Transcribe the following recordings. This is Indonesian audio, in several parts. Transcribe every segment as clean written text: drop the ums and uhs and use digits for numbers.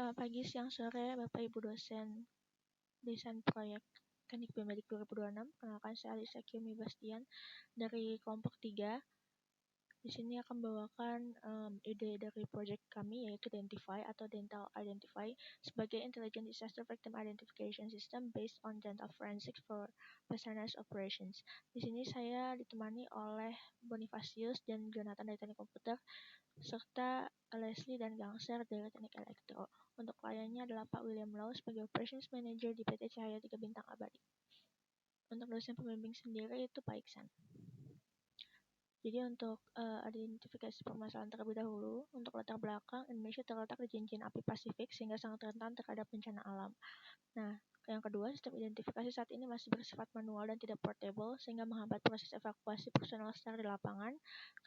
Selamat pagi, siang, sore, Bapak Ibu dosen desain proyek Teknik Biomedik 2026. Kenalkan saya Alisa Kiyomi Bastian dari kelompok 3. Di sini akan membawakan ide dari proyek kami, yaitu Dentify atau Dental Identify sebagai Intelligent Disaster Victim Identification System based on dental forensics for Basarnas Operations. Di sini saya ditemani oleh Bonifacius dan Jonathan dari Teknik Komputer, serta Leslie dan Gangser dari Teknik Elektro. Untuk kliennya adalah Pak William Lau sebagai Operations Manager di PT Cahaya 3 Bintang Abadi. Untuk dosen pembimbing sendiri itu Pak Iksan. Jadi untuk identifikasi permasalahan terlebih dahulu, untuk latar belakang, Indonesia terletak di cincin api Pasifik sehingga sangat rentan terhadap bencana alam. Nah, yang kedua, sistem identifikasi saat ini masih bersifat manual dan tidak portable sehingga menghambat proses evakuasi personal SAR di lapangan.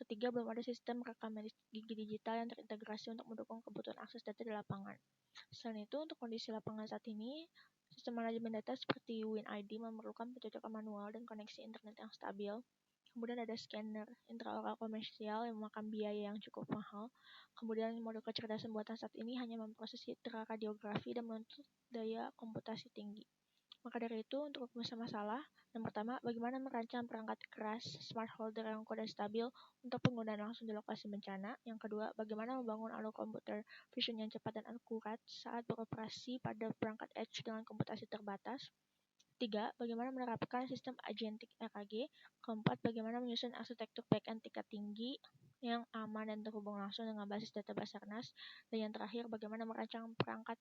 Ketiga, belum ada sistem rekam medis gigi digital yang terintegrasi untuk mendukung kebutuhan akses data di lapangan. Selain itu, untuk kondisi lapangan saat ini, sistem manajemen data seperti WinID memerlukan pencocokan manual dan koneksi internet yang stabil. Kemudian ada scanner intraoral komersial yang memakan biaya yang cukup mahal. Kemudian model kecerdasan buatan saat ini hanya memproses citra radiografi dan menuntut daya komputasi tinggi. Maka dari itu, untuk masalah, yang pertama, bagaimana merancang perangkat keras smart holder yang kode stabil untuk penggunaan langsung di lokasi bencana. Yang kedua, bagaimana membangun alur komputer vision yang cepat dan akurat saat beroperasi pada perangkat edge dengan komputasi terbatas. 3. Bagaimana menerapkan sistem agentic RAG. Keempat, bagaimana menyusun arsitektur backend tingkat tinggi yang aman dan terhubung langsung dengan basis data Basarnas. Dan yang terakhir, bagaimana merancang perangkat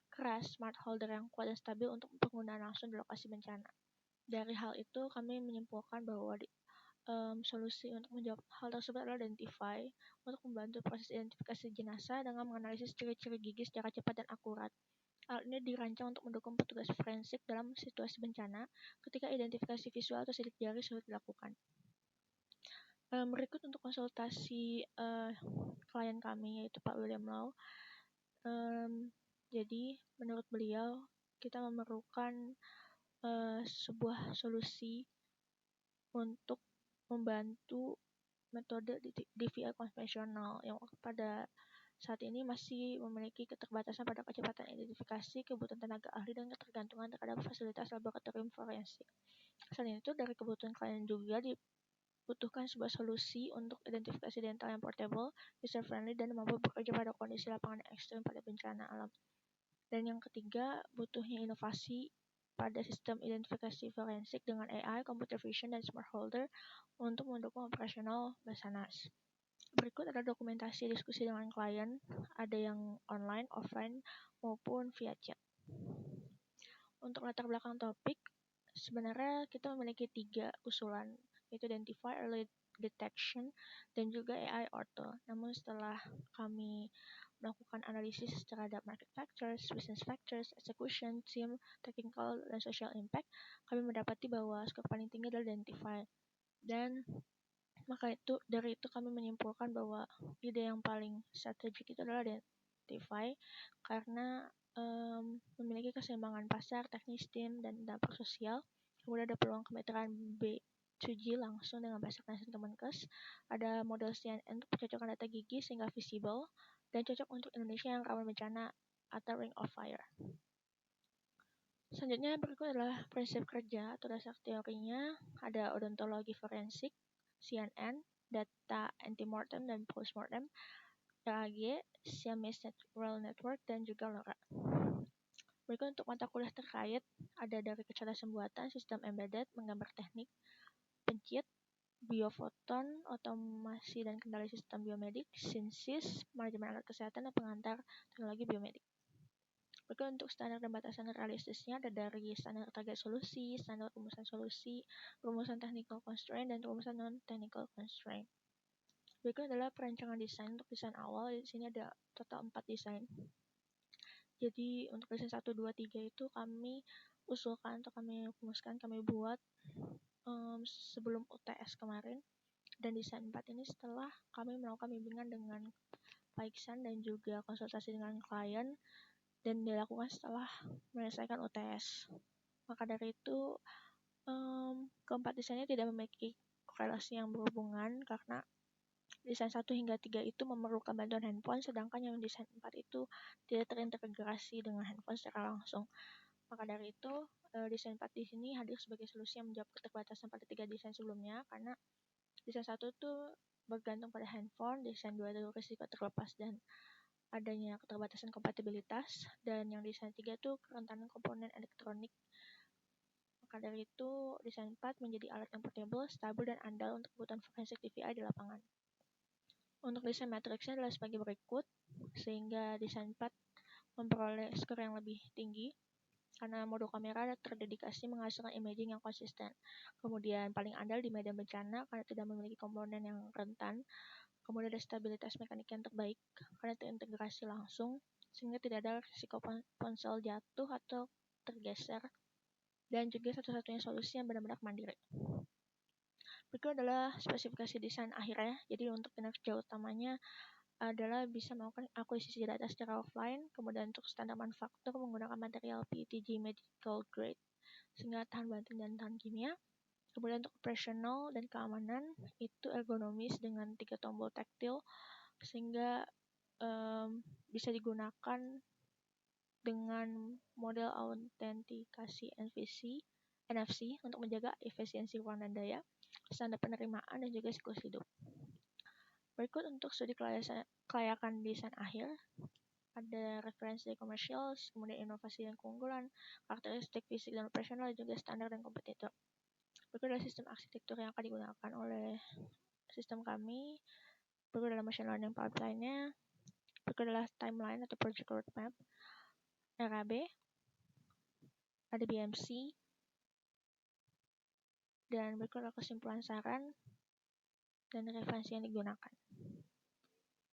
keras smart holder yang kuat dan stabil untuk penggunaan langsung di lokasi bencana. Dari hal itu, kami menyimpulkan bahwa solusi untuk menjawab hal tersebut adalah Dentify untuk membantu proses identifikasi jenazah dengan menganalisis ciri-ciri gigi secara cepat dan akurat. Alat ini dirancang untuk mendukung petugas forensik dalam situasi bencana ketika identifikasi visual atau sidik jari sulit dilakukan. Berikut untuk konsultasi klien kami, yaitu Pak William Lau. Jadi, menurut beliau, kita memerlukan sebuah solusi untuk membantu metode DVI konvensional yang pada saat ini masih memiliki keterbatasan pada kecepatan identifikasi, kebutuhan tenaga ahli, dan ketergantungan terhadap fasilitas laboratorium forensik. Selain itu, dari kebutuhan klien juga dibutuhkan sebuah solusi untuk identifikasi dental yang portable, user-friendly, dan mampu bekerja pada kondisi lapangan yang ekstrim pada bencana alam. Dan yang ketiga, butuhnya inovasi pada sistem identifikasi forensik dengan AI, computer vision, dan smart holder untuk mendukung operasional Basarnas. Berikut ada dokumentasi diskusi dengan klien, ada yang online, offline, maupun via chat. Untuk latar belakang topik, sebenarnya kita memiliki 3 usulan, yaitu Dentify, Early Detection, dan juga AI Ortho. Namun setelah kami melakukan analisis terhadap market factors, business factors, execution, team, technical, dan social impact, kami mendapati bahwa skor paling tinggi adalah Dentify. Dan maka dari itu kami menyimpulkan bahwa ide yang paling strategik itu adalah Dentify karena memiliki keseimbangan pasar, teknis tim, dan dampak sosial. Kemudian ada peluang kemitraan B2G langsung dengan Basarnas dan Kemenkes. Ada model CNN untuk pencocokan data gigi sehingga visible dan cocok untuk Indonesia yang rawan bencana atau ring of fire. Selanjutnya berikut adalah prinsip kerja atau dasar teorinya. Ada odontologi forensik, CNN, data antemortem dan postmortem, RAG, Siamese Neural Network, dan juga LoRa. Berikut untuk mata kuliah terkait, ada dari kecerdasan buatan, sistem embedded, menggambar teknik, pencit, biofoton, otomasi dan kendali sistem biomedik, sinsis, manajemen alat kesehatan, dan pengantar teknologi biomedik. Berikut untuk standar dan batasan realistisnya ada dari standar target solusi, standar rumusan solusi, rumusan technical constraint, dan rumusan non-technical constraint. Berikut adalah perancangan desain. Untuk desain awal, di sini ada total 4 desain. Jadi untuk desain 1, 2, 3 itu kami usulkan atau kami rumuskan, kami buat sebelum UTS kemarin. Dan desain 4 ini setelah kami melakukan bimbingan dengan Pak Iksan dan juga konsultasi dengan klien, dan dilakukan setelah menyelesaikan UTS. Maka dari itu, keempat desainnya tidak memiliki korelasi yang berhubungan karena Desain 1 hingga 3 itu memerlukan bantuan handphone, sedangkan yang desain 4 itu tidak terintegrasi dengan handphone secara langsung. Maka dari itu, desain 4 di sini hadir sebagai solusi yang menjawab keterbatasan pada 3 desain sebelumnya, karena desain 1 itu bergantung pada handphone, desain 2 itu risiko terlepas dan adanya keterbatasan kompatibilitas, dan yang desain 3 itu kerentanan komponen elektronik. Maka dari itu, desain 4 menjadi alat yang portable, stabil, dan andal untuk kebutuhan forensik DVI di lapangan. Untuk desain matriksnya adalah sebagai berikut, sehingga desain 4 memperoleh skor yang lebih tinggi karena modul kamera terdedikasi menghasilkan imaging yang konsisten. Kemudian paling andal di medan bencana karena tidak memiliki komponen yang rentan. Kemudian ada stabilitas mekanik yang terbaik karena terintegrasi langsung sehingga tidak ada risiko ponsel jatuh atau tergeser, dan juga satu-satunya solusi yang benar-benar mandiri. Berikut adalah spesifikasi desain akhirnya. Jadi untuk kinerja utamanya adalah bisa melakukan akuisisi data secara offline, kemudian untuk standar manufaktur menggunakan material PETG medical grade sehingga tahan banting dan tahan kimia. Kemudian untuk operasional dan keamanan itu ergonomis dengan 3 tombol taktil sehingga bisa digunakan dengan model autentikasi NFC untuk menjaga efisiensi ruang dan daya, standar penerimaan, dan juga siklus hidup. Berikut untuk studi kelayakan desain akhir. Ada referensi dari komersial, kemudian inovasi dan keunggulan, karakteristik fisik dan operasional, dan juga standar dan kompetitor. Berikut adalah sistem arsitektur yang akan digunakan oleh sistem kami. Berikut adalah machine learning pipeline-nya. Berikut adalah timeline atau project roadmap, RAB, ada BMC, dan berikut adalah kesimpulan saran dan referensi yang digunakan.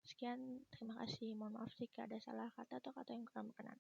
Sekian, terima kasih. Mohon maaf jika ada salah kata atau kata yang kurang berkenan.